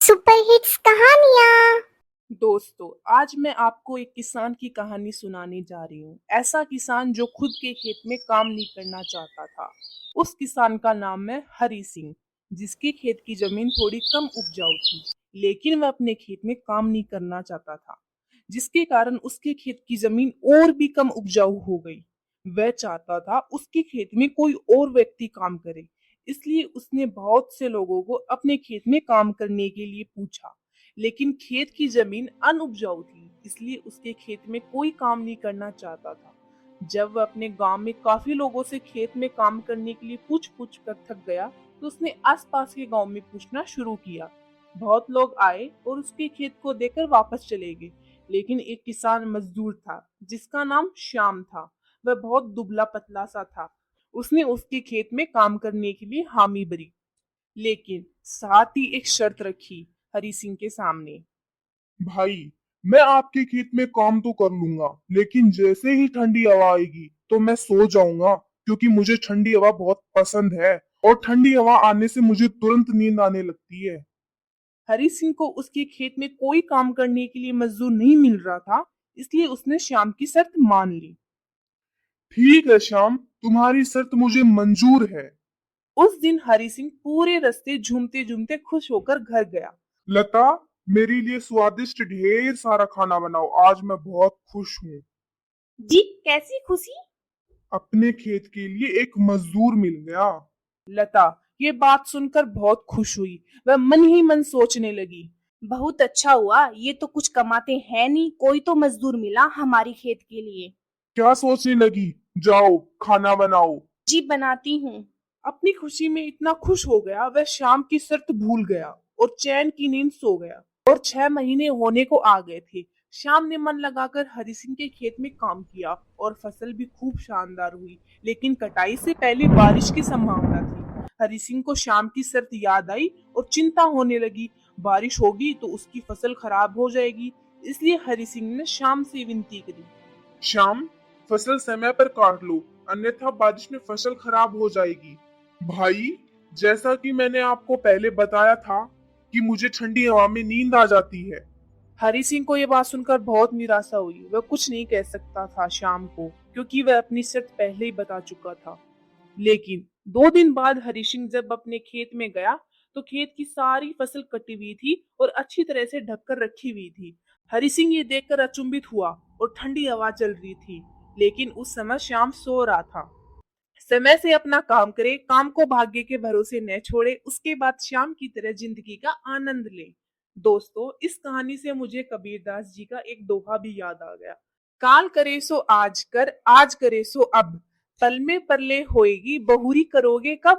Super hits कहानियाँ। दोस्तों, आज मैं आपको एक किसान की कहानी सुनाने जा रही हूँ। ऐसा किसान जो खुद के खेत में काम नहीं करना चाहता था। उस किसान का नाम है हरी सिंह, जिसके खेत की जमीन थोड़ी कम उपजाऊ थी, लेकिन वह अपने खेत में काम नहीं करना चाहता था, जिसके कारण उसके खेत की जमीन और भी कम उपजाऊ हो गई। वह चाहता था उसके खेत में कोई और व्यक्ति काम करे, इसलिए उसने बहुत से लोगों को अपने खेत में काम करने के लिए पूछा, लेकिन खेत की जमीन अनउपजाऊ थी, इसलिए उसके खेत में कोई काम नहीं करना चाहता था। जब वह अपने गांव में काफी लोगों से खेत में काम करने के लिए पूछ पूछ कर थक गया, तो उसने आसपास के गांव में पूछना शुरू किया। बहुत लोग आए और उसके खेत को देखकर वापस चले गए, लेकिन एक किसान मजदूर था जिसका नाम श्याम था। वह बहुत दुबला पतला सा था। उसने उसके खेत में काम करने के लिए हामी भरी, लेकिन साथ ही एक शर्त रखी हरी सिंह के सामने। भाई, मैं आपके खेत में काम तो कर लूंगा, लेकिन जैसे ही ठंडी हवा आएगी तो मैं सो जाऊंगा, क्योंकि मुझे ठंडी हवा बहुत पसंद है। और ठंडी हवा आने से मुझे तुरंत नींद आने लगती है। हरी सिंह को उसके खेत में कोई काम करने के लिए मजदूर नहीं मिल रहा था, इसलिए उसने श्याम की शर्त मान ली। ठीक है श्याम, तुम्हारी शर्त मुझे मंजूर है। उस दिन हरी सिंह पूरे रास्ते झूमते झूमते खुश होकर घर गया। लता, मेरे लिए स्वादिष्ट ढेर सारा खाना बनाओ, आज मैं बहुत खुश हूँ। जी, कैसी खुशी। अपने खेत के लिए एक मजदूर मिल गया। लता ये बात सुनकर बहुत खुश हुई। वह मन ही मन सोचने लगी, बहुत अच्छा हुआ, ये तो कुछ कमाते हैं नहीं, कोई तो मजदूर मिला हमारी खेत के लिए। क्या सोचने लगी? जाओ खाना बनाओ। जी, बनाती हूँ। अपनी खुशी में इतना खुश हो गया वह शाम की शर्त भूल गया और चैन की नींद सो गया। और 6 महीने होने को आ गए थे। श्याम ने मन लगाकर हरि सिंह के खेत में काम किया और फसल भी खूब शानदार हुई, लेकिन कटाई से पहले बारिश की संभावना थी। हरि सिंह को शाम की शर्त याद आई और चिंता होने लगी। बारिश होगी तो उसकी फसल खराब हो जाएगी, इसलिए हरि सिंह ने शाम से विनती करी। श्याम, फसल समय पर काट लो, अन्यथा बारिश में फसल खराब हो जाएगी। भाई, जैसा कि मैंने आपको पहले बताया था कि मुझे ठंडी हवा में नींद आ जाती है। हरि सिंह को यह बात सुनकर बहुत निराशा हुई। वह कुछ नहीं कह सकता था शाम को, क्योंकि वह अपनी शर्त पहले ही बता चुका था। लेकिन 2 दिन बाद हरि सिंह जब अपने खेत में गया, तो खेत की सारी फसल कटी हुई थी और अच्छी तरह से ढककर रखी हुई थी। हरि सिंह ये देखकर अचंभित हुआ और ठंडी हवा चल रही थी, लेकिन उस समय श्याम सो रहा था। समय से अपना काम करे, काम को भाग्य के भरोसे न छोड़े, उसके बाद शाम की तरह जिंदगी का आनंद ले। दोस्तों, इस कहानी से मुझे कबीरदास जी का एक दोहा भी याद आ गया। काल करे सो आज कर, आज करे सो अब, पल में परले होएगी, बहुरी करोगे कब।